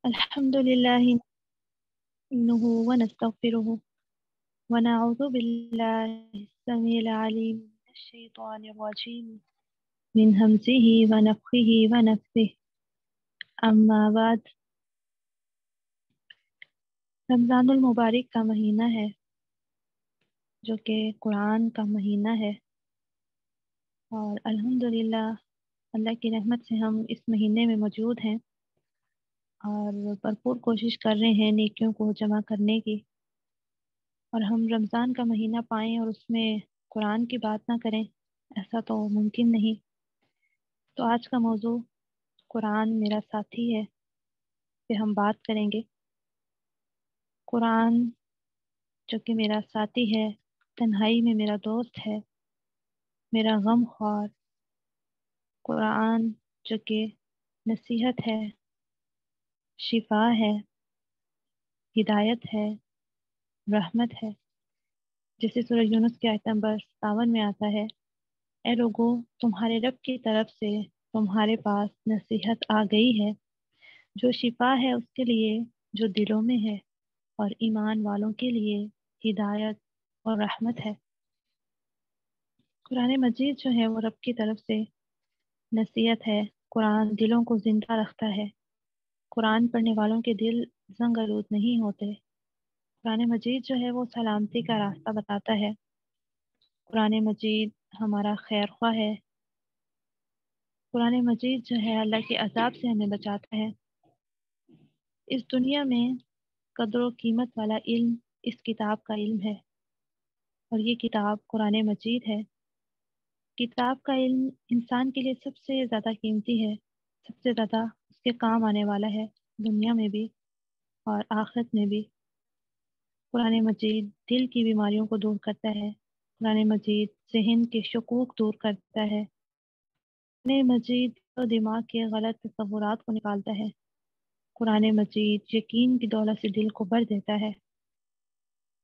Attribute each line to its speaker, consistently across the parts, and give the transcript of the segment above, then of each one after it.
Speaker 1: الحمد لله نحمده ونستغفره ونعوذ بالله السميع العليم من الشيطان الرجيم من همزه ونفخه ونفثه اما بعد رمضان المبارک کا مہینہ ہے جو کہ قرآن کا مہینہ ہے، اور الحمدللہ اللہ کی رحمت سے ہم اس مہینے میں موجود ہیں اور بھرپور کوشش کر رہے ہیں نیکیوں کو جمع کرنے کی، اور ہم رمضان کا مہینہ پائیں اور اس میں قرآن کی بات نہ کریں، ایسا تو ممکن نہیں۔ تو آج کا موضوع قرآن میرا ساتھی ہے پہ ہم بات کریں گے۔ قرآن جو کہ میرا ساتھی ہے، تنہائی میں میرا دوست ہے، میرا غم خوار۔ قرآن جو کہ نصیحت ہے، شفا ہے، ہدایت ہے، رحمت ہے، جیسے سورہ یونس کی آیت نمبر 57 میں آتا ہے، اے لوگو تمہارے رب کی طرف سے تمہارے پاس نصیحت آ گئی ہے جو شفا ہے اس کے لیے جو دلوں میں ہے، اور ایمان والوں کے لیے ہدایت اور رحمت ہے۔ قرآن مجید جو ہے وہ رب کی طرف سے نصیحت ہے۔ قرآن دلوں کو زندہ رکھتا ہے۔ قرآن پڑھنے والوں کے دل زنگ آلود نہیں ہوتے۔ قرآن مجید جو ہے وہ سلامتی کا راستہ بتاتا ہے۔ قرآن مجید ہمارا خیر خواہ ہے۔ قرآن مجید جو ہے اللہ کے عذاب سے ہمیں بچاتا ہے۔ اس دنیا میں قدر و قیمت والا علم اس کتاب کا علم ہے، اور یہ کتاب قرآن مجید ہے۔ کتاب کا علم انسان کے لیے سب سے زیادہ قیمتی ہے، سب سے زیادہ اس کے کام آنے والا ہے، دنیا میں بھی اور آخرت میں بھی۔ قرآن مجید دل کی بیماریوں کو دور کرتا ہے۔ قرآن مجید ذہن کے شکوک دور کرتا ہے۔ قرآن مجید تو دماغ کے غلط تصورات کو نکالتا ہے۔ قرآن مجید یقین کی دولت سے دل کو بھر دیتا ہے۔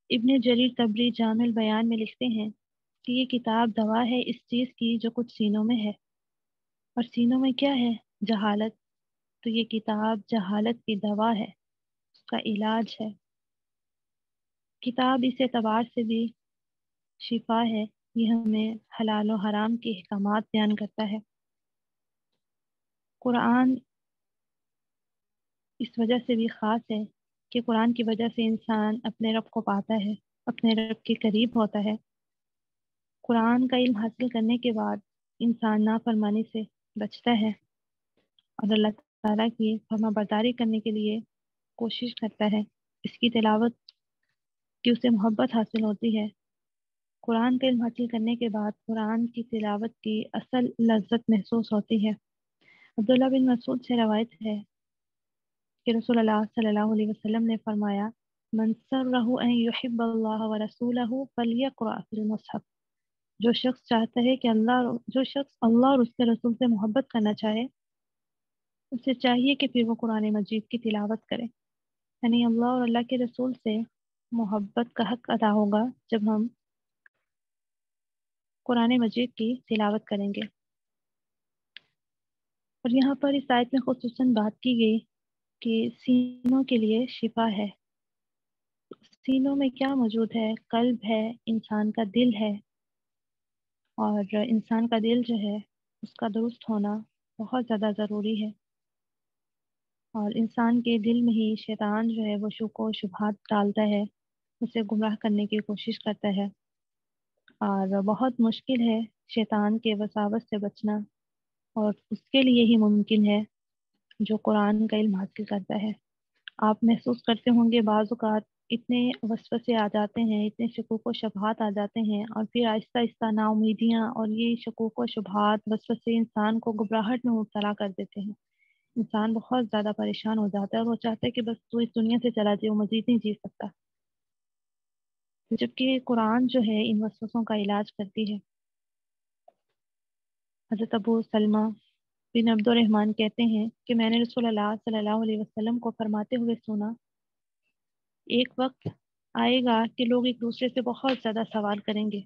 Speaker 1: ابن جریر طبری جامع البیان میں لکھتے ہیں کہ یہ کتاب دوا ہے اس چیز کی جو کچھ سینوں میں ہے، اور سینوں میں کیا ہے؟ جہالت۔ تو یہ کتاب جہالت کی دوا ہے، اس کا علاج ہے۔ کتاب اس اعتبار سے بھی شفا ہے، یہ ہمیں حلال و حرام کے احکامات بیان کرتا ہے۔ قرآن اس وجہ سے بھی خاص ہے کہ قرآن کی وجہ سے انسان اپنے رب کو پاتا ہے، اپنے رب کے قریب ہوتا ہے۔ قرآن کا علم حاصل کرنے کے بعد انسان نافرمانی سے بچتا ہے اور اللہ تعالیٰ کی فرما برداری کرنے کے لیے کوشش کرتا ہے۔ اس کی تلاوت کی اسے محبت حاصل ہوتی ہے۔ قرآن کا علم حاصل کرنے کے بعد قرآن کی تلاوت کی اصل لذت محسوس ہوتی ہے۔ عبداللہ بن مسعود سے روایت ہے کہ رسول اللہ صلی اللہ علیہ وسلم نے فرمایا، من سرہ ان یحب اللہ ورسولہ فلیقرأ فی المصحف، جو شخص چاہتا ہے کہ جو شخص اللہ اور اس کے رسول سے محبت کرنا چاہے، اسے چاہیے کہ پھر وہ قرآن مجید کی تلاوت کرے۔ یعنی اللہ اور اللہ کے رسول سے محبت کا حق ادا ہوگا جب ہم قرآن مجید کی تلاوت کریں گے۔ اور یہاں پر اس آیت میں خصوصاً بات کی گئی کہ سینوں کے لیے شفا ہے۔ سینوں میں کیا موجود ہے؟ قلب ہے، انسان کا دل ہے، اور انسان کا دل جو ہے اس کا درست ہونا بہت زیادہ ضروری ہے۔ اور انسان کے دل میں ہی شیطان جو ہے وہ شک و شبہات ڈالتا ہے، اسے گمراہ کرنے کی کوشش کرتا ہے، اور بہت مشکل ہے شیطان کے وساوس سے بچنا، اور اس کے لیے ہی ممکن ہے جو قرآن کا علم حاصل کرتا ہے۔ آپ محسوس کرتے ہوں گے بعض اوقات اتنے وسوسے آ جاتے ہیں، اتنے شکوک و شبہات آ جاتے ہیں، اور پھر آہستہ آہستہ نا امیدیاں اور یہ شکوک و شبہات وسوسے انسان کو گھبراہٹ میں مبتلا کر دیتے ہیں۔ انسان بہت زیادہ پریشان ہو جاتا ہے، اور وہ چاہتا ہے کہ بس تو اس دنیا سے چلا جائے، وہ مزید نہیں جی سکتا، جبکہ قرآن جو ہے ان وسوسوں کا علاج کرتی ہے۔ حضرت ابو سلمہ بن عبد الرحمن کہتے ہیں کہ میں نے رسول اللہ صلی اللہ علیہ وسلم کو فرماتے ہوئے سنا، ایک وقت آئے گا کہ لوگ ایک دوسرے سے بہت زیادہ سوال کریں گے،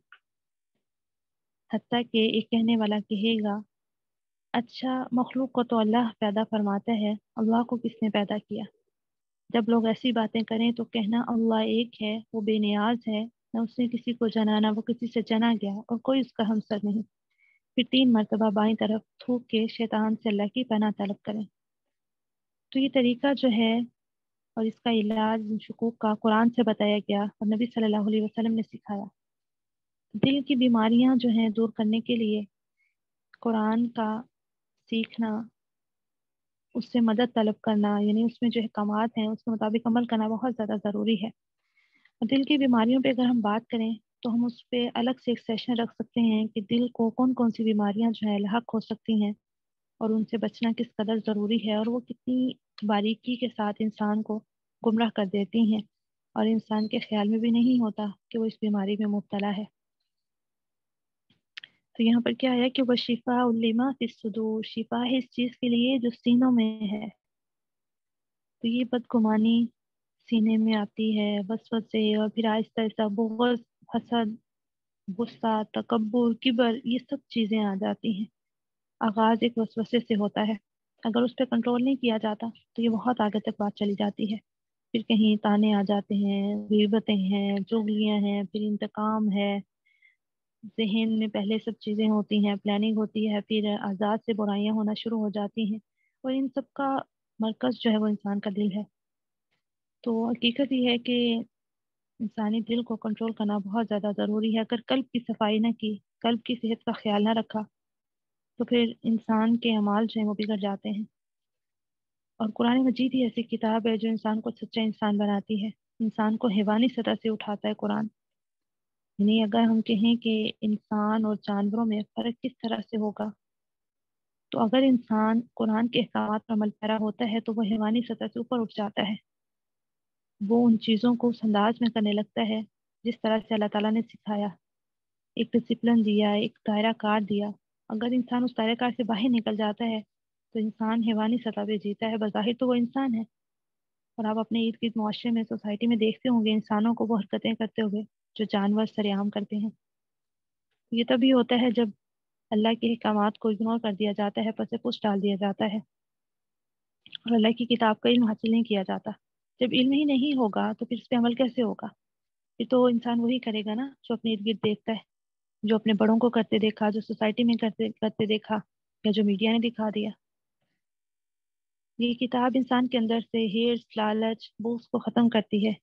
Speaker 1: حتیٰ کہ ایک کہنے والا کہے گا، اچھا مخلوق کو تو اللہ پیدا فرماتا ہے، اللہ کو کس نے پیدا کیا؟ جب لوگ ایسی باتیں کریں تو کہنا اللہ ایک ہے، وہ بے نیاز ہے، نہ اس نے کسی کو جنا نہ وہ کسی سے جنا گیا، اور کوئی اس کا ہمسر نہیں۔ پھر 3 مرتبہ بائیں طرف تھوک کے شیطان سے اللہ کی پناہ طلب کریں۔ تو یہ طریقہ جو ہے اور اس کا علاج ان شکوک کا قرآن سے بتایا گیا اور نبی صلی اللہ علیہ وسلم نے سکھایا۔ دل کی بیماریاں جو ہیں دور کرنے کے لیے قرآن کا سیکھنا، اس سے مدد طلب کرنا، یعنی اس میں جو احکامات ہیں اس کے مطابق عمل کرنا بہت زیادہ ضروری ہے۔ اور دل کی بیماریوں پہ اگر ہم بات کریں تو ہم اس پہ الگ سے ایک سیشن رکھ سکتے ہیں کہ دل کو کون کون سی بیماریاں جو ہے لاحق ہو سکتی ہیں اور ان سے بچنا کس قدر ضروری ہے، اور وہ کتنی باریکی کے ساتھ انسان کو گمراہ کر دیتی ہیں اور انسان کے خیال میں بھی نہیں ہوتا کہ وہ اس بیماری میں مبتلا ہے۔ تو یہاں پر کیا ہے کہ وہ شفا لما فی الصدور، شفا ہے اس چیز کے لیے جو سینوں میں ہے۔ تو یہ بدگمانی سینے میں آتی ہے، وسوسے، اور پھر آہستہ آہستہ بغض، حسد، غصہ، تکبر، کبر، یہ سب چیزیں آ جاتی ہیں۔ آغاز ایک وسوسے سے ہوتا ہے، اگر اس پہ کنٹرول نہیں کیا جاتا تو یہ بہت آگے تک بات چلی جاتی ہے۔ پھر کہیں تانے آ جاتے ہیں، غیبتیں ہیں، چغلیاں ہیں، پھر انتقام ہے، ذہن میں پہلے سب چیزیں ہوتی ہیں، پلاننگ ہوتی ہے، پھر آزاد سے برائیاں ہونا شروع ہو جاتی ہیں، اور ان سب کا مرکز جو ہے وہ انسان کا دل ہے۔ تو حقیقت یہ ہے کہ انسانی دل کو کنٹرول کرنا بہت زیادہ ضروری ہے۔ اگر قلب کی صفائی نہ کی، قلب کی صحت کا خیال نہ رکھا، تو پھر انسان کے اعمال جو ہیں وہ بگڑ جاتے ہیں۔ اور قرآن مجید ہی ایسی کتاب ہے جو انسان کو سچا انسان بناتی ہے، انسان کو حیوانی سطح سے اٹھاتا ہے قرآن۔ یعنی اگر ہم کہیں کہ انسان اور جانوروں میں فرق کس طرح سے ہوگا، تو اگر انسان قرآن کے احکامات پر عمل پیرا ہوتا ہے تو وہ حیوانی سطح سے اوپر اٹھ جاتا ہے، وہ ان چیزوں کو اس انداز میں کرنے لگتا ہے جس طرح سے اللہ تعالیٰ نے سکھایا، ایک ڈسپلن دیا، ایک دائرہ کار دیا۔ اگر انسان اس دائرہ کار سے باہر نکل جاتا ہے تو انسان حیوانی سطح پہ جیتا ہے، بظاہر تو وہ انسان ہے، اور آپ اپنے ارد گرد معاشرے میں، سوسائٹی میں دیکھتے ہوں گے انسانوں کو وہ حرکتیں کرتے ہوئے جو جانور سرعام کرتے ہیں۔ یہ تبھی ہوتا ہے جب اللہ کے احکامات کو اگنور کر دیا جاتا ہے، پس پش ڈال دیا جاتا ہے، اور اللہ کی کتاب کا علم حاصل نہیں کیا جاتا۔ جب علم ہی نہیں ہوگا تو پھر اس پہ عمل کیسے ہوگا؟ پھر تو انسان وہی کرے گا نا جو اپنے ارد گرد دیکھتا ہے، جو اپنے بڑوں کو کرتے دیکھا، جو سوسائٹی میں کرتے دیکھا، یا جو میڈیا نے دکھا دیا۔ یہ کتاب انسان کے اندر سے ہرس، لالچ، بغض کو ختم کرتی ہے،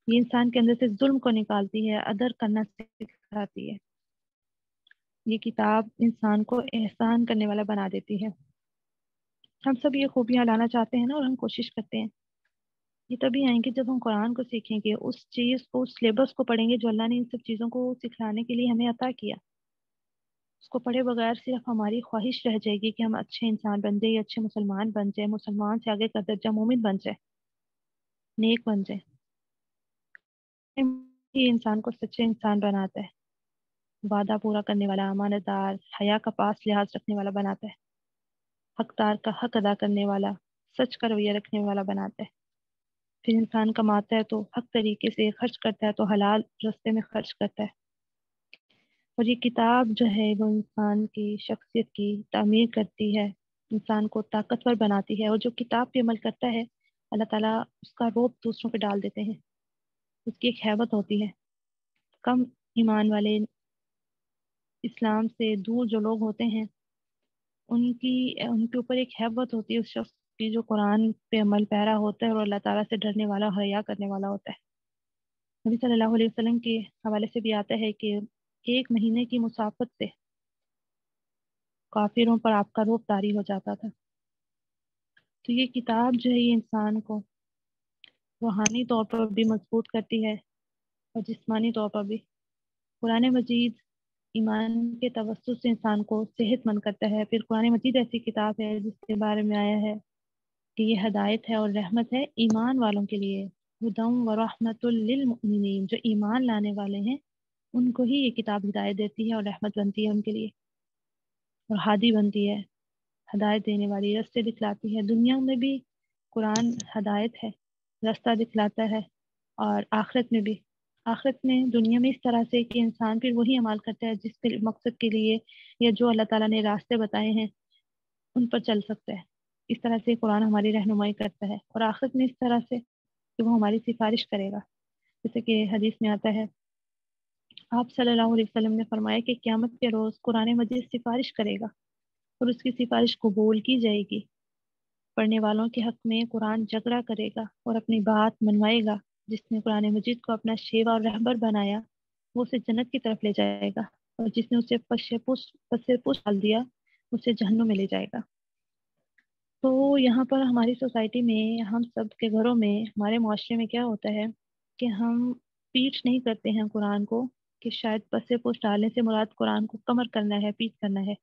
Speaker 1: یہ انسان کے اندر سے ظلم کو نکالتی ہے، ادر کرنا سکھاتی ہے۔ یہ کتاب انسان کو احسان کرنے والا بنا دیتی ہے۔ ہم سب یہ خوبیاں لانا چاہتے ہیں نا، اور ہم کوشش کرتے ہیں۔ یہ تبھی آئیں گے جب ہم قرآن کو سیکھیں گے، اس چیز کو، اس سلیبس کو پڑھیں گے جو اللہ نے ان سب چیزوں کو سکھلانے کے لیے ہمیں عطا کیا۔ اس کو پڑھے بغیر صرف ہماری خواہش رہ جائے گی کہ ہم اچھے انسان بن جائیں، اچھے مسلمان بن جائیں، مسلمان سے آگے کا درجہ مومن بن جائے، نیک بن جائے۔ یہ انسان کو سچے انسان بناتا ہے، وعدہ پورا کرنے والا، امانت دار، حیا کا پاس لحاظ رکھنے والا بناتا ہے، حقدار کا حق ادا کرنے والا، سچ کا رویہ رکھنے والا بناتا ہے۔ پھر انسان کماتا ہے تو حق طریقے سے خرچ کرتا ہے، تو حلال رستے میں خرچ کرتا ہے۔ اور یہ کتاب جو ہے وہ انسان کی شخصیت کی تعمیر کرتی ہے، انسان کو طاقتور بناتی ہے، اور جو کتاب پہ عمل کرتا ہے اللہ تعالیٰ اس کا روب دوسروں پہ ڈال دیتے ہیں، اس کی ایک ہیبت ہوتی ہے۔ کم ایمان والے، اسلام سے دور جو لوگ ہوتے ہیں، ان کے اوپر ایک ہیبت ہوتی ہے اس شخص کی جو قرآن پہ عمل پیرا ہوتا ہے اور اللہ تعالیٰ سے ڈرنے والا، حیا کرنے والا ہوتا ہے۔ نبی صلی اللہ علیہ وسلم کے حوالے سے بھی آتا ہے کہ 1 مہینے کی مسافت سے کافروں پر آپ کا روب طاری ہو جاتا تھا۔ تو یہ کتاب جو ہے یہ انسان کو روحانی طور پر بھی مضبوط کرتی ہے اور جسمانی طور پر بھی۔ قرآن مجید ایمان کے توسط سے انسان کو صحت مند کرتا ہے۔ پھر قرآن مجید ایسی کتاب ہے جس کے بارے میں آیا ہے کہ یہ ہدایت ہے اور رحمت ہے ایمان والوں کے لیے، ہدم و رحمت للمؤمنین، جو ایمان لانے والے ہیں ان کو ہی یہ کتاب ہدایت دیتی ہے اور رحمت بنتی ہے ان کے لیے، اور ہادی بنتی ہے، ہدایت دینے والی، رستے دکھلاتی ہے۔ دنیا میں بھی قرآن ہدایت ہے، رستہ دکھلاتا ہے، اور آخرت میں بھی، آخرت میں، دنیا میں اس طرح سے کہ انسان پھر وہی عمل کرتا ہے جس کے مقصد کے لیے یا جو اللہ تعالیٰ نے راستے بتائے ہیں ان پر چل سکتا ہے۔ اس طرح سے قرآن ہماری رہنمائی کرتا ہے، اور آخرت میں اس طرح سے کہ وہ ہماری سفارش کرے گا، جیسے کہ حدیث میں آتا ہے، آپ صلی اللہ علیہ وسلم نے فرمایا کہ قیامت کے روز قرآن مجید سفارش کرے گا اور اس کی سفارش قبول کی جائے گی۔ پڑھنے والوں کے حق میں قرآن جھگڑا کرے گا اور اپنی بات منوائے گا۔ جس نے قرآن مجید کو اپنا شیوا اور رہبر بنایا وہ اسے جنت کی طرف لے جائے گا، اور جس نے اسے پسے پوش ڈال دیا اسے جہنم میں لے جائے گا۔ تو یہاں پر ہماری سوسائٹی میں، ہم سب کے گھروں میں، ہمارے معاشرے میں کیا ہوتا ہے کہ ہم پیٹ نہیں کرتے ہیں قرآن کو، کہ شاید پسے پوش ڈالنے سے مراد قرآن کو کمر کرنا ہے، پیٹ کرنا ہے۔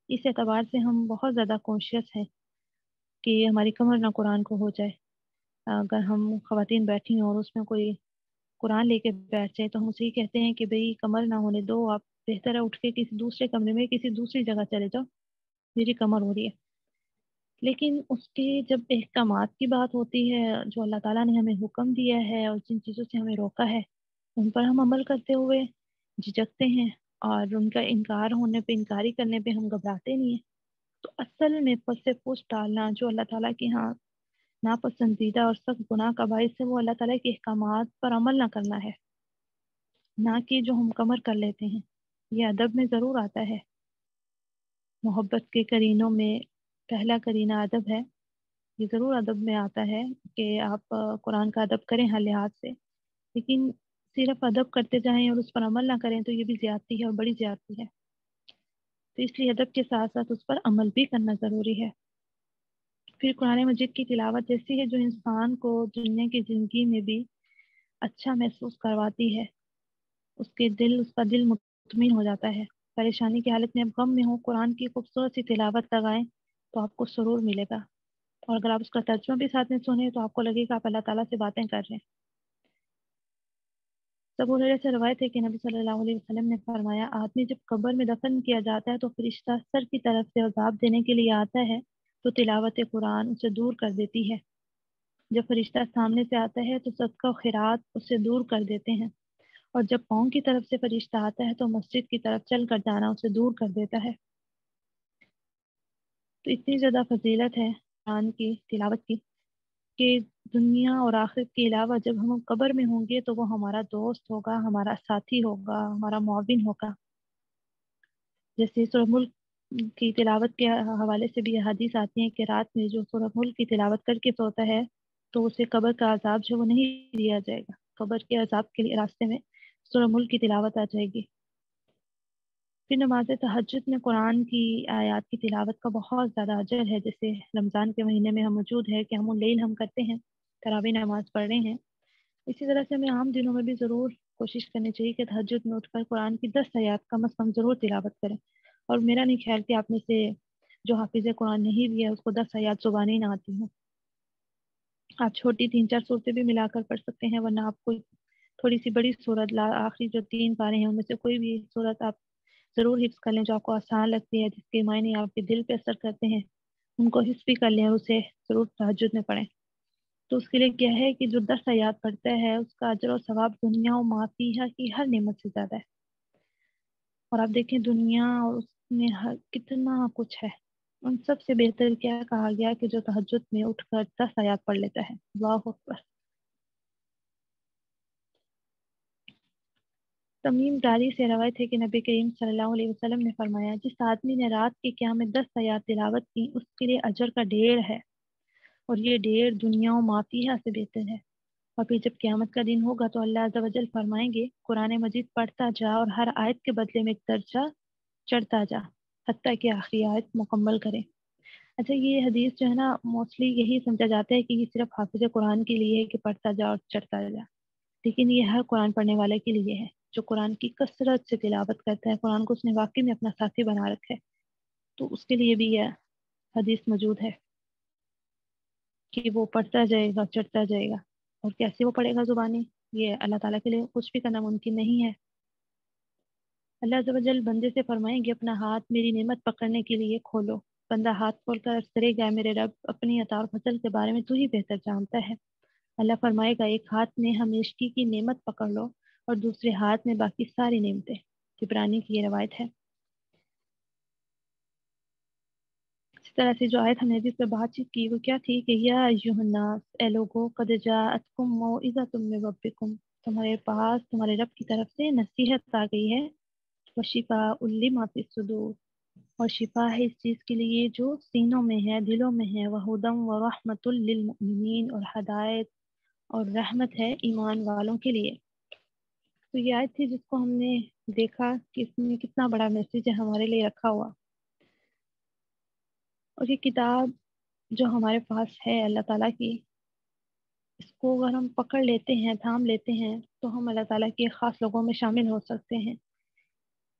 Speaker 1: اس اعتبار سے ہم بہت زیادہ کانشیس ہیں کہ ہماری کمر نہ قرآن کو ہو جائے۔ اگر ہم خواتین بیٹھی ہوں اور اس میں کوئی قرآن لے کے بیٹھ جائے تو ہم اسے یہ کہتے ہیں کہ بھئی کمر نہ ہونے دو، آپ بہتر ہے اٹھ کے کسی دوسرے کمرے میں کسی دوسری جگہ چلے جاؤ، میری کمر ہو رہی ہے۔ لیکن اس کے جب احکامات کی بات ہوتی ہے، جو اللہ تعالیٰ نے ہمیں حکم دیا ہے اور جن چیزوں سے ہمیں روکا ہے، ان پر ہم عمل کرتے ہوئے جھجکتے ہیں، اور ان کا انکار ہونے پہ، انکاری کرنے پہ ہم گھبراتے نہیں ہیں۔ تو اصل میں پس پوچھ ڈالنا جو اللہ تعالیٰ کی ہاں ناپسندیدہ اور سخت گناہ کا باعث ہے، وہ اللہ تعالیٰ کے احکامات پر عمل نہ کرنا ہے، نہ کہ جو ہم کمر کر لیتے ہیں۔ یہ ادب میں ضرور آتا ہے، محبت کے قرینوں میں پہلا قرینہ ادب ہے، یہ ضرور ادب میں آتا ہے کہ آپ قرآن کا ادب کریں ہر لحاظ سے، لیکن صرف ادب کرتے جائیں اور اس پر عمل نہ کریں تو یہ بھی زیادتی ہے، اور بڑی زیادتی ہے۔ تو اس لیے ادب کے ساتھ ساتھ اس پر عمل بھی کرنا ضروری ہے۔ پھر قرآن مجید کی تلاوت ایسی ہے جو انسان کو دنیا کی زندگی میں بھی اچھا محسوس کرواتی ہے، اس کا دل مطمئن ہو جاتا ہے۔ پریشانی کی حالت میں اب غم میں ہو، قرآن کی خوبصورت سی تلاوت لگائیں تو آپ کو سرور ملے گا، اور اگر آپ اس کا ترجمہ بھی ساتھ میں سنیں تو آپ کو لگے گا آپ اللہ تعالیٰ سے باتیں کر رہے ہیں۔ ابو ہریرہ سے روایت ہے کہ نبی صلی اللہ علیہ وسلم نے فرمایا، آدمی جب قبر میں دفن کیا جاتا ہے تو فرشتہ سر کی طرف سے عذاب دینے کے لیے آتا ہے تو تلاوت قرآن اسے دور کر دیتی ہے۔ جب فرشتہ سامنے سے آتا ہے تو صدقہ و خیرات اسے دور کر دیتے ہیں، اور جب پاؤں کی طرف سے فرشتہ آتا ہے تو مسجد کی طرف چل کر جانا اسے دور کر دیتا ہے۔ تو اتنی زیادہ فضیلت ہے قرآن کی تلاوت کی کہ دنیا اور آخرت کے علاوہ جب ہم قبر میں ہوں گے تو وہ ہمارا دوست ہوگا، ہمارا ساتھی ہوگا، ہمارا معاون ہوگا۔ جیسے سورہ ملک کی تلاوت کے حوالے سے بھی یہ حدیث آتی ہیں کہ رات میں جو سورہ ملک کی تلاوت کر کے سوتا ہے تو اسے قبر کا عذاب جو وہ نہیں دیا جائے گا، قبر کے عذاب کے لیے راستے میں سورہ ملک کی تلاوت آ جائے گی۔ پھر نماز تہجد میں قرآن کی آیات کی تلاوت کا بہت زیادہ اجر ہے، جیسے رمضان کے مہینے میں ہم موجود ہے کہ ہم اللیل ہم کرتے ہیں، تراویح نماز پڑھ رہے ہیں، اسی طرح سے ہمیں عام دنوں میں بھی ضرور کوشش کرنی چاہیے کہ تہجد میں اٹھ کر قرآن کی 10 آیات کم از کم ضرور تلاوت کریں۔ اور میرا نہیں خیال کہ آپ میں سے جو حافظ قرآن نہیں بھی ہے اس کو 10 آیات زبانی نہ آتی ہوں، آپ چھوٹی 3-4 صورتیں بھی ملا کر پڑھ سکتے ہیں، ورنہ آپ کو تھوڑی سی بڑی صورت آخری جو 3 پارے ہیں ان میں سے کوئی بھی صورت آپ ضرور حفظ کر لیں جو آپ کو آسان لگتی ہے، جس کے معنی آپ کے دل پہ اثر کرتے ہیں، ان کو حفظ بھی کر لیں اور اسے ضرور تہجد میں پڑھیں۔ تو اس کے لیے کیا ہے کہ جو 10 آیات پڑھتا ہے اس کا اجر و ثواب دنیا و ما فیہا کی ہر نعمت سے زیادہ ہے۔ اور آپ دیکھیں دنیا اور اس میں کتنا کچھ ہے، ان سب سے بہتر کیا کہا گیا کہ جو تہجد میں اٹھ کر 10 آیات پڑھ لیتا ہے۔ اللہ اکبر۔ تمیم داری سے روایت ہے کہ نبی کریم صلی اللہ علیہ وسلم نے فرمایا، جس آدمی نے رات کے قیام میں 10 آیات تلاوت کی اس کے لیے اجر کا ڈھیر ہے، اور یہ ڈھیر دنیا و ما فیہا سے بہتر ہے۔ اور پھر جب قیامت کا دن ہوگا تو اللہ عز و جل فرمائیں گے، قرآن مجید پڑھتا جا اور ہر آیت کے بدلے میں ایک درجہ چڑھتا جا حتیٰ کہ آخری آیت مکمل کرے۔ اچھا، یہ حدیث جو ہے نا موسٹلی یہی سمجھا جاتا ہے کہ یہ صرف حافظ قرآن کے لیے ہے کہ پڑھتا جا اور چڑھتا جا، لیکن یہ ہر قرآن پڑھنے والے کے لیے ہے جو قرآن کی کثرت سے تلاوت کرتا ہے، قرآن کو اس نے واقعی میں اپنا ساتھی بنا رکھا ہے، تو اس کے لیے بھی یہ حدیث موجود ہے کہ وہ پڑھتا جائے گا، چڑھتا جائے گا۔ اور کیسے وہ پڑھے گا زبانی؟ یہ اللہ تعالیٰ کے لیے کچھ بھی کرنا ممکن نہیں ہے۔ اللہ عز و جل بندے سے فرمائیں گے، اپنا ہاتھ میری نعمت پکڑنے کے لیے کھولو۔ بندہ ہاتھ کھول کر عرض کرے گا، میرے رب اپنی عطا اور فضل کے بارے میں تو ہی بہتر جانتا ہے۔ اللہ فرمائے گا، ایک ہاتھ میں ہمیشگی کی نعمت پکڑ لو اور دوسرے ہاتھ میں باقی ساری نعمتیں۔ عبرانی کی یہ روایت ہے۔ طرح سے جو آیت ہم نے جس پہ بات چیت کی وہ کیا تھی کہ یا ایھا الناس، اے لوگو، قد جاءتکم موعظۃ من ربکم، تمہارے پاس تمہارے رب کی طرف سے نصیحت آ گئی ہے، وشفاء لما فی الصدور، اور شفا ہے اس چیز کے لیے جو سینوں میں ہے، دلوں میں ہے، وہدی ورحمۃ للمؤمنین، اور ہدایت اور رحمت ہے ایمان والوں کے لیے۔ تو یہ آیت تھی جس کو ہم نے دیکھا کہ اس میں کتنا بڑا میسج ہے ہمارے لیے رکھا ہوا، اور یہ کتاب جو ہمارے پاس ہے اللہ تعالیٰ کی، اس کو اگر ہم پکڑ لیتے ہیں، تھام لیتے ہیں، تو ہم اللہ تعالیٰ کے خاص لوگوں میں شامل ہو سکتے ہیں۔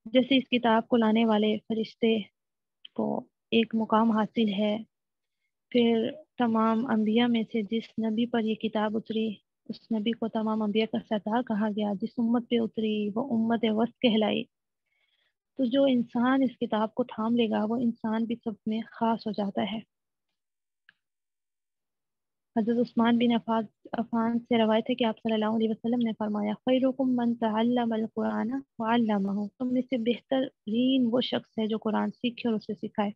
Speaker 1: جیسے اس کتاب کو لانے والے فرشتے کو ایک مقام حاصل ہے، پھر تمام انبیاء میں سے جس نبی پر یہ کتاب اتری، اس نبی کو تمام انبیاء کا سردار کہا گیا، جس امت پہ اتری وہ امت وسط کہلائی۔ تو جو انسان اس کتاب کو تھام لے گا وہ انسان بھی سب میں خاص ہو جاتا ہے۔ حضرت عثمان بن عفان سے روایت ہے کہ آپ صلی اللہ علیہ وسلم نے فرمایا، خیرکم من تعلم القرآن وعلمہ، تم میں سے بہترین وہ شخص ہے جو قرآن سیکھے اور اسے سکھائے۔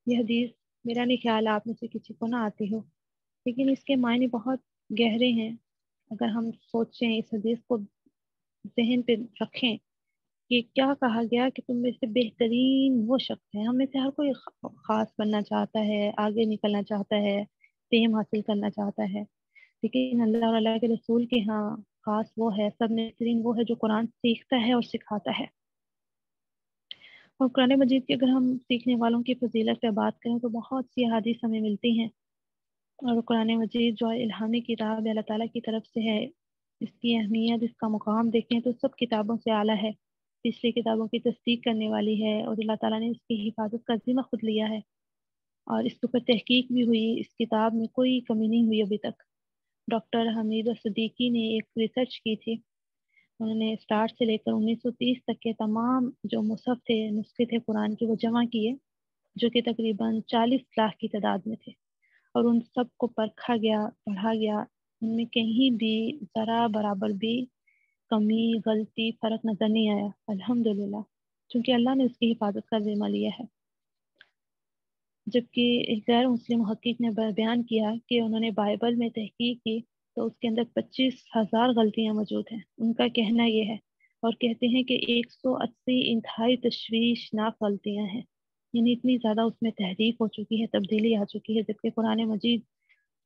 Speaker 1: یہ حدیث میرا نہیں خیال آپ میں سے کسی کو نہ آتی ہو، لیکن اس کے معنی بہت گہرے ہیں۔ اگر ہم سوچیں، اس حدیث کو ذہن پہ رکھیں کہ کیا کہا گیا کہ تم میں سے بہترین وہ شخص ہے۔ ہم میں سے ہر کوئی خاص بننا چاہتا ہے، آگے نکلنا چاہتا ہے، فیم حاصل کرنا چاہتا ہے، لیکن اللہ اور اللہ کے رسول کے ہاں خاص وہ ہے، سب میں بہترین وہ ہے جو قرآن سیکھتا ہے اور سکھاتا ہے۔ اور قرآن مجید کی اگر ہم سیکھنے والوں کی فضیلت پہ بات کریں تو بہت سی احادیث ہمیں ملتی ہیں، اور قرآن مجید جو الہامی کتاب ہے اللہ تعالیٰ کی طرف سے ہے، اس کی اہمیت، اس کا مقام دیکھیں تو سب کتابوں سے اعلیٰ ہے، پچھلی کتابوں کی تصدیق کرنے والی ہے، اور اللہ تعالیٰ نے اس کی حفاظت کا ذمہ خود لیا ہے، اور اس کے اوپر تحقیق بھی ہوئی، اس کتاب میں کوئی کمی نہیں ہوئی ابھی تک۔ ڈاکٹر حمید صدیقی نے ایک ریسرچ کی تھی، انہوں نے اسٹارٹ سے لے کر 1930 تک کے تمام جو مصحف تھے، نسخے تھے قرآن کے، وہ جمع کیے، جو کہ تقریباً 40 لاکھ کی تعداد میں تھے، اور ان سب کو پرکھا گیا، پڑھا گیا، ان میں کہیں بھی ذرا برابر بھی کمی، غلطی، فرق نظر نہیں آیا، الحمدللہ، چونکہ اللہ نے اس کی حفاظت کا ذمہ لیا ہے۔ جبکہ ایک غیر مسلم محقق نے بیان کیا کہ انہوں نے بائبل میں تحقیق کی تو اس کے اندر 25,000 غلطیاں موجود ہیں۔ ان کا کہنا یہ ہے، اور کہتے ہیں کہ 180 انتہائی تشویشناک غلطیاں ہیں، یعنی اتنی زیادہ اس میں تحریف ہو چکی ہے، تبدیلی آ چکی ہے، جبکہ قرآن مجید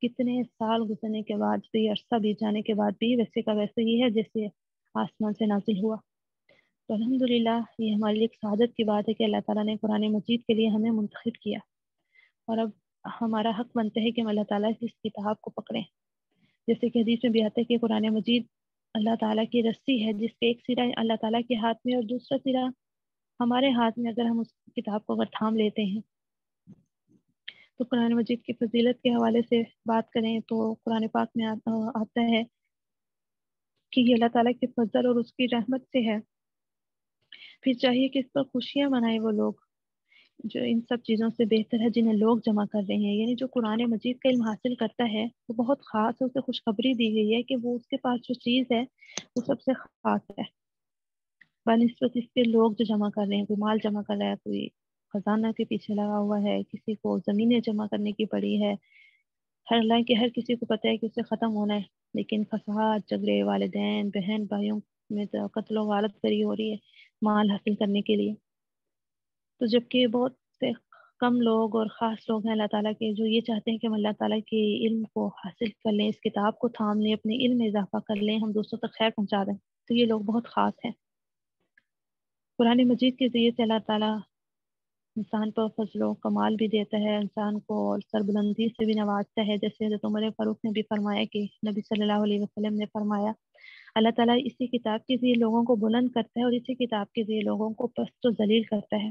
Speaker 1: کتنے سال گزرنے کے بعد بھی، عرصہ بیت جانے کے بعد بھی ویسے کا ویسے ہی ہے جیسے آسمان سے نازل ہوا۔ تو الحمدللہ یہ ہمارے لیے ایک سعادت کی بات ہے کہ اللہ تعالیٰ نے قرآن مجید کے لیے ہمیں منتخب کیا، اور اب ہمارا حق بنتا ہے کہ ہم اللہ تعالیٰ کی اس کتاب کو پکڑیں۔ جیسے کہ حدیث میں بھی آتا ہے کہ قرآن مجید اللہ تعالیٰ کی رسی ہے، جس کے ایک سرا اللہ تعالیٰ کے ہاتھ میں اور دوسرا سرا ہمارے ہاتھ میں، اگر ہم اس کتاب کو اگر تھام لیتے ہیں۔ تو قرآن مجید کی فضیلت کے حوالے سے بات کریں تو قرآن پاک میں آتا ہے کہ یہ اللہ تعالیٰ کے فضل اور اس کی رحمت سے ہے، پھر چاہیے کہ اس پر خوشیاں منائیں وہ لوگ جو ان سب چیزوں سے بہتر ہے جنہیں لوگ جمع کر رہے ہیں۔ یعنی جو قرآن مجید کا علم حاصل کرتا ہے وہ بہت خاص ہے، اسے خوشخبری دی گئی ہے کہ وہ اس کے پاس جو چیز ہے وہ سب سے خاص ہے، بنسبت اس کے لوگ جو جمع کر رہے ہیں، کوئی مال جمع کر رہا ہے، کوئی خزانہ کے پیچھے لگا ہوا ہے، کسی کو زمینیں جمع کرنے کی پڑی ہے، حالانکہ ہر کسی کو پتہ ہے کہ اسے ختم ہونا ہے، لیکن فساد، جھگڑے، والدین، بہن بھائیوں میں قتل و غارت گری ہو رہی ہے مال حاصل کرنے کے لیے۔ تو جبکہ بہت سے کم لوگ اور خاص لوگ ہیں اللہ تعالیٰ کے جو یہ چاہتے ہیں کہ ہم اللہ تعالیٰ کے علم کو حاصل کر لیں، اس کتاب کو تھام لیں، اپنے علم میں اضافہ کر لیں، ہم دوسروں تک خیر پہنچا دیں، تو یہ لوگ بہت خاص ہیں۔ قرآن مجید کے ذریعے سے اللہ تعالیٰ انسان پر فضل و کمال بھی دیتا ہے، انسان کو اور سربلندی سے بھی نوازتا ہے، جیسے حضرت عمر فاروق نے بھی فرمایا کہ نبی صلی اللہ علیہ وسلم نے فرمایا، اللہ تعالیٰ اسی کتاب کے ذریعے لوگوں کو بلند کرتا ہے اور اسی کتاب کے ذریعے لوگوں کو پست و ذلیل کرتا ہے۔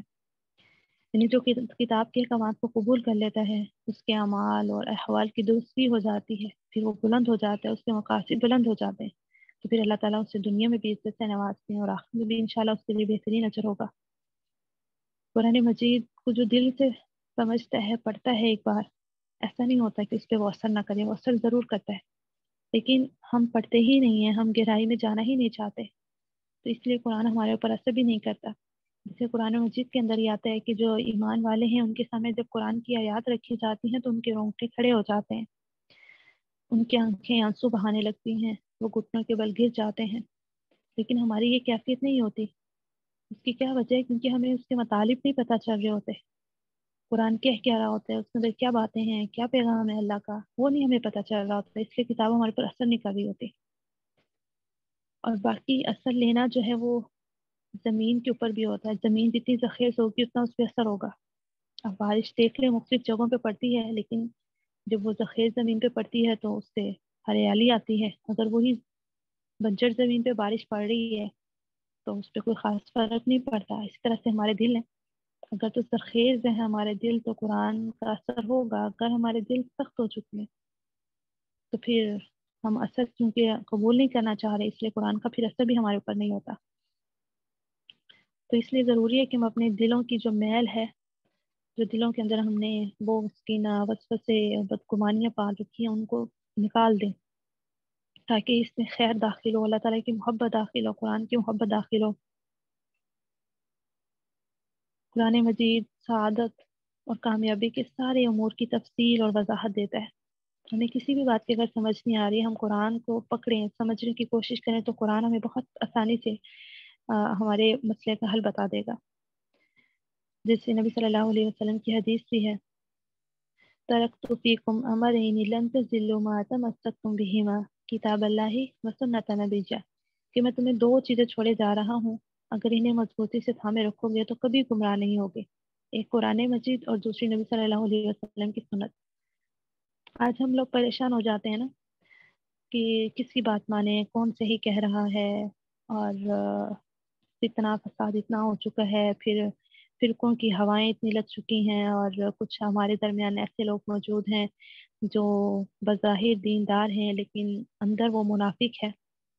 Speaker 1: یعنی جو کتاب کے احکامات کو قبول کر لیتا ہے، اس کے اعمال اور احوال کی درستی ہو جاتی ہے، پھر وہ بلند ہو جاتا ہے، اس کے مقاصد بلند ہو جاتے ہیں، تو پھر اللہ تعالیٰ اسے دنیا میں بھی عزت سے نوازتے ہیں، اور آخرت میں بھی انشاءاللہ اس کے لیے بہترین اجر ہوگا۔ قرآن مجید کو جو دل سے سمجھتا ہے، پڑھتا ہے ایک بار، ایسا نہیں ہوتا کہ اس پہ وہ اثر نہ کرے، وہ اثر ضرور کرتا ہے، لیکن ہم پڑھتے ہی نہیں ہیں، ہم گہرائی میں جانا ہی نہیں چاہتے، تو اس لیے قرآن ہمارے اوپر اثر بھی نہیں کرتا۔ جیسے قرآن مجید کے اندر ہی آتا ہے کہ جو ایمان والے ہیں ان کے سامنے جب قرآن کی آیات رکھی جاتی ہیں تو ان کے رونگٹے کھڑے ہو جاتے ہیں، ان کی آنکھیں آنسو بہانے لگتی ہیں، وہ گھٹنوں کے بل گر جاتے ہیں۔ لیکن ہماری یہ کیفیت نہیں ہوتی۔ اس کی کیا وجہ ہے؟ کیونکہ ہمیں اس کے مطالب نہیں پتہ چل رہے ہوتے، قرآن کیا رہا ہوتا ہے، اس کے اندر کیا باتیں ہیں، کیا پیغام ہے اللہ کا، وہ نہیں ہمیں پتہ چل رہا ہوتا، اس لیے کتاب ہمارے پر اثر نہیں کر رہی ہوتی۔ اور باقی اثر لینا جو ہے وہ زمین کے اوپر بھی ہوتا ہے، زمین جتنی زرخیز ہوگی اتنا اس پہ اثر ہوگا۔ اب بارش دیکھ لیں مختلف جگہوں پہ پڑتی ہے، لیکن جب وہ زرخیز زمین پہ پڑتی ہے تو اس سے ہریالی آتی ہے۔ اگر وہی بنجر زمین پہ بارش پڑ رہی ہے تو اس پہ کوئی خاص فرق نہیں پڑتا۔ اس طرح سے ہمارے دل ہیں، اگر تو زرخیز ہے ہمارے دل تو قرآن کا اثر ہوگا۔ اگر ہمارے دل سخت ہو چکے ہیں تو پھر ہم اثر کیونکہ قبول نہیں کرنا چاہ رہے، اس لیے قرآن کا پھر اثر بھی ہمارے اوپر نہیں ہوتا۔ تو اس لیے ضروری ہے کہ ہم اپنے دلوں کی جو میل ہے، جو دلوں کے اندر ہم نے وہ کینہ، وسوسے، بدگمانیاں پال رکھی ہیں، ان کو نکال دیں، تاکہ اس میں خیر داخل ہو، اللہ تعالیٰ کی محبت داخل ہو، قرآن کی محبت داخل ہو۔ قرآن مجید سعادت اور کامیابی کے سارے امور کی تفصیل اور وضاحت دیتا ہے۔ ہمیں کسی بھی بات کی اگر سمجھ نہیں آ رہی، ہم قرآن کو پکڑیں، سمجھنے کی کوشش کریں تو قرآن ہمیں بہت آسانی سے ہمارے مسئلے کا حل بتا دے گا۔ جیسے نبی صلی اللہ علیہ وسلم کی حدیث بھی ہے، ترکت فیکم امرین لن تضلوا ما تمسکتم بہما کتاب اللہ و سنت نبیہ، کہ میں تمہیں دو چیزیں چھوڑے جا رہا ہوں، اگر انہیں مضبوطی سے تھامے رکھو گے تو کبھی گمراہ نہیں ہوگے، ایک قرآن مجید اور دوسری نبی صلی اللہ علیہ وسلم کی سنت۔ آج ہم لوگ پریشان ہو جاتے ہیں نا کہ کس کی بات مانیں، کون صحیح کہہ رہا ہے، اور اتنا فساد اتنا ہو چکا ہے، پھر فرقوں کی ہوائیں اتنی لگ چکی ہیں، اور کچھ ہمارے درمیان ایسے لوگ موجود ہیں جو بظاہر دیندار ہیں لیکن اندر وہ منافق ہے،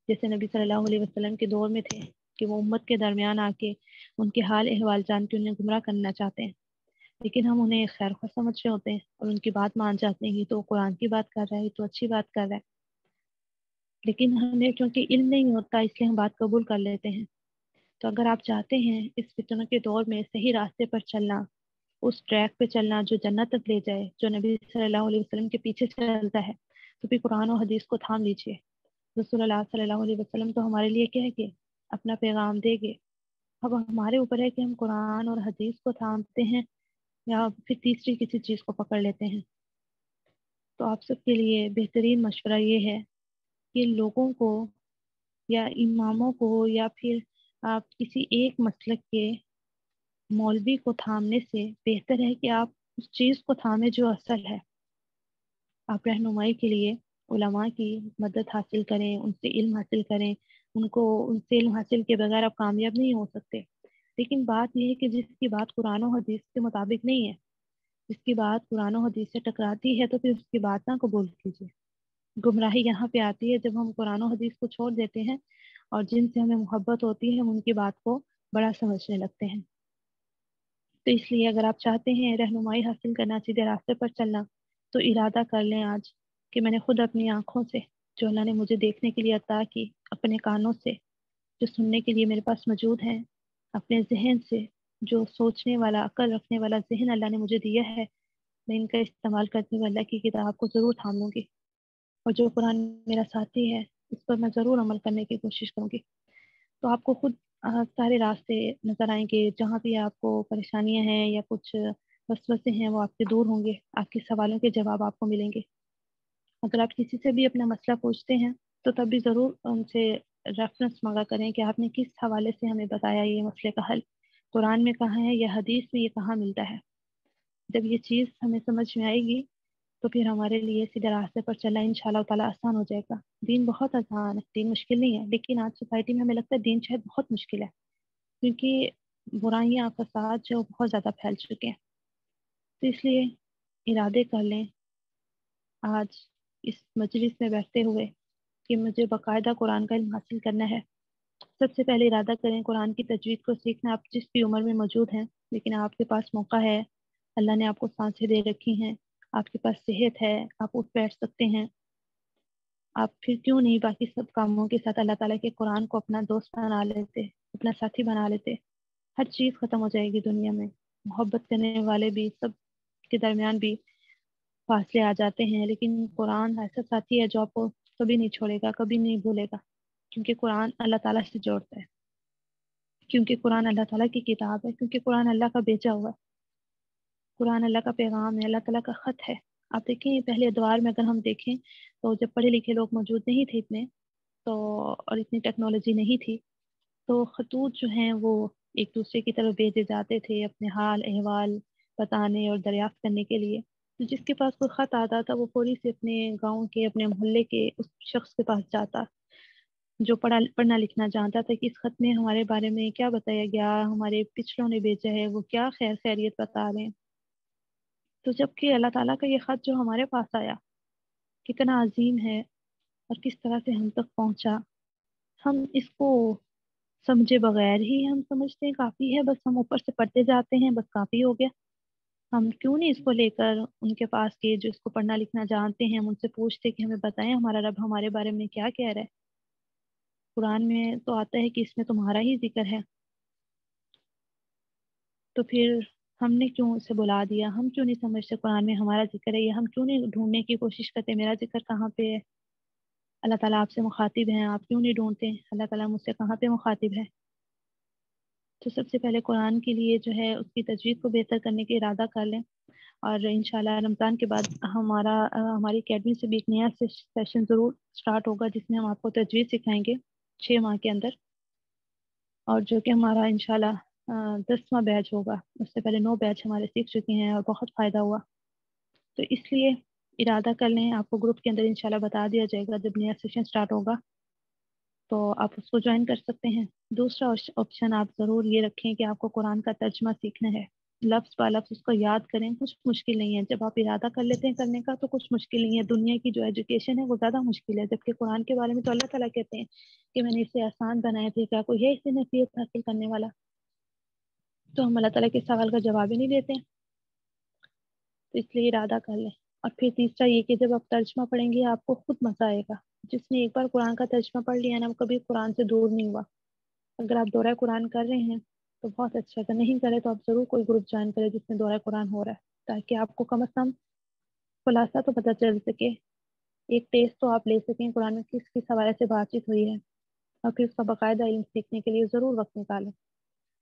Speaker 1: جیسے نبی صلی اللہ علیہ وسلم کے دور میں تھے کہ وہ امت کے درمیان آ کے ان کے حال احوال جان کے انہیں گمراہ کرنا چاہتے ہیں، لیکن ہم انہیں خیر خواہ سمجھ رہے ہوتے ہیں اور ان کی بات مان جاتے ہیں، تو قرآن کی بات کر رہا ہے تو اچھی بات کر رہا ہے، لیکن ہمیں چونکہ علم نہیں ہوتا اس لیے ہم بات قبول کر لیتے ہیں۔ تو اگر آپ چاہتے ہیں اس فتنہ کے دور میں صحیح راستے پر چلنا، اس ٹریک پہ چلنا جو جنت تک لے جائے، جو نبی صلی اللہ علیہ وسلم کے پیچھے چلتا ہے، تو پھر قرآن و حدیث کو تھام لیجئے۔ رسول اللہ صلی اللہ علیہ وسلم تو ہمارے لیے کہہ کے اپنا پیغام دے گے، اب ہمارے اوپر ہے کہ ہم قرآن اور حدیث کو تھامتے ہیں یا پھر تیسری کسی چیز کو پکڑ لیتے ہیں۔ تو آپ سب کے لیے بہترین مشورہ یہ ہے کہ لوگوں کو یا اماموں کو یا پھر آپ کسی ایک مسلک کے مولوی کو تھامنے سے بہتر ہے کہ آپ اس چیز کو تھامیں جو اصل ہے۔ آپ رہنمائی کے لیے علماء کی مدد حاصل کریں، ان سے علم حاصل کریں، ان سے علم حاصل کے بغیر آپ کامیاب نہیں ہو سکتے۔ لیکن بات یہ ہے کہ جس کی بات قرآن و حدیث کے مطابق نہیں ہے، جس کی بات قرآن و حدیث سے ٹکراتی ہے، تو پھر اس کی بات نہ قبول کیجیے۔ گمراہی یہاں پہ آتی ہے جب ہم قرآن و حدیث کو چھوڑ دیتے ہیں اور جن سے ہمیں محبت ہوتی ہے ہم ان کی بات کو بڑا سمجھنے لگتے ہیں۔ تو اس لیے اگر آپ چاہتے ہیں رہنمائی حاصل کرنا، سیدھے راستے پر چلنا، تو ارادہ کر لیں آج کہ میں نے خود اپنی آنکھوں سے جو اللہ نے مجھے دیکھنے کے لیے عطا کی، اپنے کانوں سے جو سننے کے لیے میرے پاس موجود ہیں، اپنے ذہن سے جو سوچنے والا، عقل رکھنے والا ذہن اللہ نے مجھے دیا ہے، میں ان کا استعمال کرتے ہوئے اللہ کی کتاب کو ضرور تھام لوں گی، اور جو قرآن میرا ساتھی ہے اس پر میں ضرور عمل کرنے کی کوشش کروں گی۔ تو آپ کو خود سارے راستے نظر آئیں گے، جہاں بھی آپ کو پریشانیاں ہیں یا کچھ وسوسے ہیں وہ آپ سے دور ہوں گے، آپ کے سوالوں کے جواب آپ کو ملیں گے۔ اگر آپ کسی سے بھی اپنا مسئلہ پوچھتے ہیں تو تب بھی ضرور ان سے ریفرنس مانگا کریں کہ آپ نے کس حوالے سے ہمیں بتایا یہ مسئلے کا حل، قرآن میں کہاں ہے یا حدیث میں یہ کہاں ملتا ہے۔ جب یہ چیز ہمیں سمجھ میں آئے گی تو پھر ہمارے لیے سیدھے راستے پر چلنا انشاءاللہ تعالیٰ آسان ہو جائے گا۔ دین بہت آسان ہے، دین مشکل نہیں ہے، لیکن آج سوسائٹی میں ہمیں لگتا ہے دین شاید بہت مشکل ہے، کیونکہ برائیاں، فساد جو بہت زیادہ پھیل چکے ہیں۔ تو اس لیے ارادے کر لیں آج اس مجلس میں بیٹھتے ہوئے کہ مجھے باقاعدہ قرآن کا علم حاصل کرنا ہے۔ سب سے پہلے ارادہ کریں قرآن کی تجوید کو سیکھنا۔ آپ جس بھی عمر میں موجود ہیں، لیکن آپ کے پاس موقع ہے، اللہ نے آپ کو سانسیں دے رکھی ہیں، آپ کے پاس صحت ہے، آپ اٹھ بیٹھ سکتے ہیں، آپ پھر کیوں نہیں باقی سب کاموں کے ساتھ اللہ تعالیٰ کے قرآن کو اپنا دوست بنا لیتے، اپنا ساتھی بنا لیتے۔ ہر چیز ختم ہو جائے گی دنیا میں، محبت کرنے والے بھی سب کے درمیان بھی فاصلے آ جاتے ہیں، لیکن قرآن ایسا ساتھی ہے جو آپ کو کبھی نہیں چھوڑے گا، کبھی نہیں بھولے گا، کیونکہ قرآن اللہ تعالیٰ سے جوڑتا ہے، کیونکہ قرآن اللہ تعالیٰ کی کتاب ہے، کیونکہ قرآن اللہ کا بھیجا ہوا ہے، قرآن اللہ کا پیغام ہے، اللہ تعالیٰ کا خط ہے۔ آپ دیکھیں پہلے ادوار میں اگر ہم دیکھیں تو جب پڑھے لکھے لوگ موجود نہیں تھے اتنے، تو اور اتنی ٹیکنالوجی نہیں تھی، تو خطوط جو ہیں وہ ایک دوسرے کی طرف بھیجے جاتے تھے اپنے حال احوال بتانے اور دریافت کرنے کے لیے۔ تو جس کے پاس کوئی خط آتا تھا وہ فوری سے اپنے گاؤں کے، اپنے محلے کے اس شخص کے پاس جاتا جو پڑھنا لکھنا جانتا تھا کہ اس خط میں ہمارے بارے میں کیا بتایا گیا، ہمارے پچھلوں نے بھیجا ہے، وہ کیا خیر خیریت بتا رہے ہیں۔ تو جب کہ اللہ تعالیٰ کا یہ خط جو ہمارے پاس آیا کتنا عظیم ہے اور کس طرح سے ہم تک پہنچا، ہم اس کو سمجھے بغیر ہی ہم سمجھتے ہیں کافی ہے، بس ہم اوپر سے پڑھتے جاتے ہیں، بس کافی ہو گیا۔ ہم کیوں نہیں اس کو لے کر ان کے پاس کے جو اس کو پڑھنا لکھنا جانتے ہیں، ہم ان سے پوچھتے کہ ہمیں بتائیں ہمارا رب ہمارے بارے میں کیا کہہ رہا ہے۔ قرآن میں تو آتا ہے کہ اس میں تمہارا ہی ذکر ہے، تو پھر ہم نے کیوں اسے بلا دیا؟ ہم کیوں نہیں سمجھتے قرآن میں ہمارا ذکر ہے، یا ہم کیوں نہیں ڈھونڈنے کی کوشش کرتے میرا ذکر کہاں پہ ہے؟ اللہ تعالیٰ آپ سے مخاطب ہیں، آپ کیوں نہیں ڈھونڈتے اللہ تعالیٰ مجھ سے کہاں پہ مخاطب ہے؟ تو سب سے پہلے قرآن کے لیے جو ہے اس کی تجوید کو بہتر کرنے کا ارادہ کر لیں، اور انشاءاللہ رمضان کے بعد ہماری اکیڈمی سے بھی ایک نیا سیشن ضرور سٹارٹ ہوگا جس میں ہم آپ کو تجوید سکھائیں گے 6 ماہ کے اندر، اور جو کہ ہمارا انشاءاللہ 10واں بیچ ہوگا۔ اس سے پہلے 9 بیچ ہمارے سیکھ چکے ہیں اور بہت فائدہ ہوا، تو اس لیے ارادہ کر لیں، آپ کو گروپ کے اندر انشاءاللہ بتا دیا جائے گا جب نیا سیشن سٹارٹ ہوگا، تو آپ اس کو جوائن کر سکتے ہیں۔ دوسرا آپشن آپ ضرور یہ رکھیں کہ آپ کو قرآن کا ترجمہ سیکھنا ہے، لفظ با لفظ اس کو یاد کریں، کچھ مشکل نہیں ہے، جب آپ ارادہ کر لیتے ہیں کرنے کا تو کچھ مشکل نہیں ہے۔ دنیا کی جو ایجوکیشن ہے وہ زیادہ مشکل ہے، جبکہ قرآن کے بارے میں تو اللہ تعالیٰ کہتے ہیں کہ میں نے اسے آسان بنایا تھے، کیا کوئی ہے اسے نصیحت حاصل کرنے والا؟ تو ہم اللہ تعالیٰ کے سوال کا جواب ہی نہیں دیتے ہیں، تو اس لیے ارادہ کر لیں۔ اور پھر تیسرا یہ کہ جب آپ ترجمہ پڑھیں گے آپ کو خود مزہ آئے گا، جس نے ایک بار قرآن کا ترجمہ پڑھ لیا نا وہ کبھی قرآن سے دور نہیں ہوا۔ اگر آپ دورہ قرآن کر رہے ہیں تو بہت اچھا، اگر نہیں کرے تو آپ ضرور کوئی گروپ جوائن کریں جس میں دورہ قرآن ہو رہا ہے، تاکہ آپ کو کم از کم خلاصہ تو پتہ چل سکے، ایک ٹیسٹ تو آپ لے سکیں قرآن میں کس کس حوالے سے بات چیت ہوئی ہے، اور پھر اس کا باقاعدہ علم سیکھنے کے لیے ضرور وقت نکالیں۔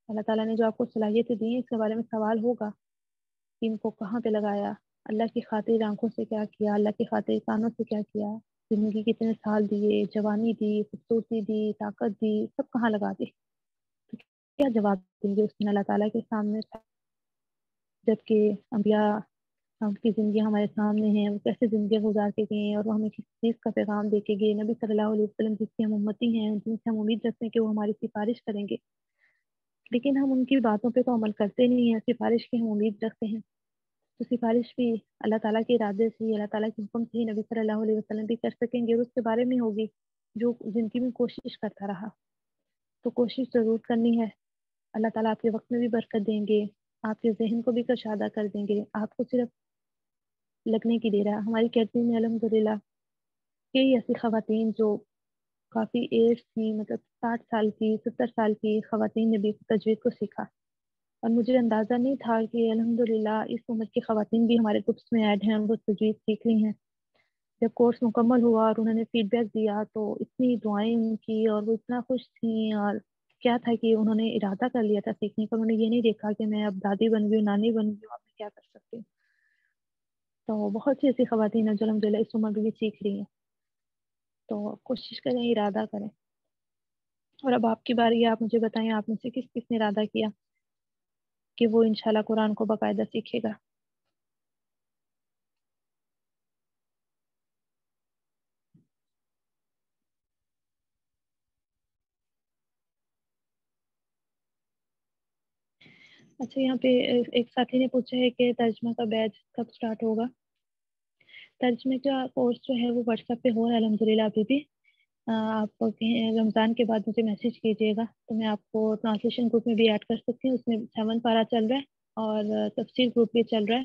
Speaker 1: اللہ تعالیٰ نے جو آپ کو صلاحیتیں دی ہیں اس کے بارے میں سوال ہوگا کہ ان کو کہاں پہ لگایا، اللہ کی خاطر آنکھوں سے کیا کیا، اللہ کی خاطر کانوں سے کیا کیا، زندگی کتنے سال دیے، جوانی دی، خوبصورتی دی، طاقت دی، سب کہاں لگا دی؟ کیا جواب دیں گے اس دن اللہ تعالیٰ کے سامنے؟ جبکہ انبیاء ہم کی زندگی ہمارے سامنے ہیں، وہ کیسے زندگی گزار کے گئے ہیں اور وہ ہمیں کس چیز کا پیغام دے کے گئے۔ نبی صلی اللہ علیہ وسلم جس کی ہم امتی ہیں، جن سے ہم امید رکھتے ہیں کہ وہ ہماری سفارش کریں گے، لیکن ہم ان کی باتوں پہ تو عمل کرتے نہیں ہیں، سفارش کی ہم امید رکھتے ہیں۔ تو سفارش بھی اللہ تعالیٰ کے ارادے سے ہی، اللہ تعالیٰ کے حکم سے ہی نبی صلی اللہ علیہ وسلم بھی کر سکیں گے، اور اس کے بارے میں ہوگی جو زندگی میں کوشش کرتا رہا۔ تو کوشش ضرور کرنی ہے، اللہ تعالیٰ آپ کے وقت میں بھی برکت دیں گے، آپ کے ذہن کو بھی کشادہ کر دیں گے، آپ کو صرف لگنے کی دے رہا۔ ہماری اکیڈمی میں الحمدللہ کئی ایسی خواتین جو کافی ایج تھی، مطلب 60 سال کی 70 سال کی خواتین نے بھی تجوید کو سیکھا، اور مجھے اندازہ نہیں تھا کہ الحمدللہ اس عمر کی خواتین بھی ہمارے گروپس میں ایڈ ہیں، وہ تجوید سیکھ رہی ہیں۔ جب کورس مکمل ہوا اور انہوں نے فیڈ بیک دیا تو اتنی دعائیں ان کی، اور وہ اتنا خوش تھیں، اور کیا تھا کہ انہوں نے ارادہ کر لیا تھا سیکھنے کا، انہوں نے یہ نہیں دیکھا کہ میں اب دادی بن گئی ہوں، نانی بن گئی ہوں، اب میں کیا کر سکتی ہوں۔ تو بہت سی ایسی خواتین ہیں جو الحمدللہ اس عمر میں بھی سیکھ رہی ہیں، تو کوشش کریں، ارادہ کریں۔ اور اب آپ کی باری ہے، آپ مجھے بتائیں آپ میں سے کس کس نے ارادہ کیا کہ وہ انشاءاللہ قرآن کو باقاعدہ سیکھے گا؟ اچھا، یہاں پہ ایک ساتھی نے پوچھا ہے کہ ترجمہ کا بیچ کب سٹارٹ ہوگا؟ ترجمے کا کورس جو ہے وہ واٹس ایپ پہ ہو رہا ہے الحمدللہ ابھی بھی۔ آپ رمضان کے بعد مجھے میسیج کیجیے گا تو میں آپ کو ٹرانسلیشن گروپ میں بھی ایڈ کر سکتی ہوں، اس میں 7 پارہ چل رہا ہے، اور تفسیر گروپ بھی چل رہا ہے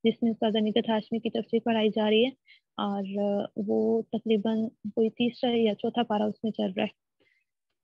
Speaker 1: جس میں استاد نگہت ہاشمی کی تفسیر پڑھائی جا رہی ہے، اور وہ تقریباً کوئی تیسرا یا چوتھا پارہ اس میں چل رہا ہے۔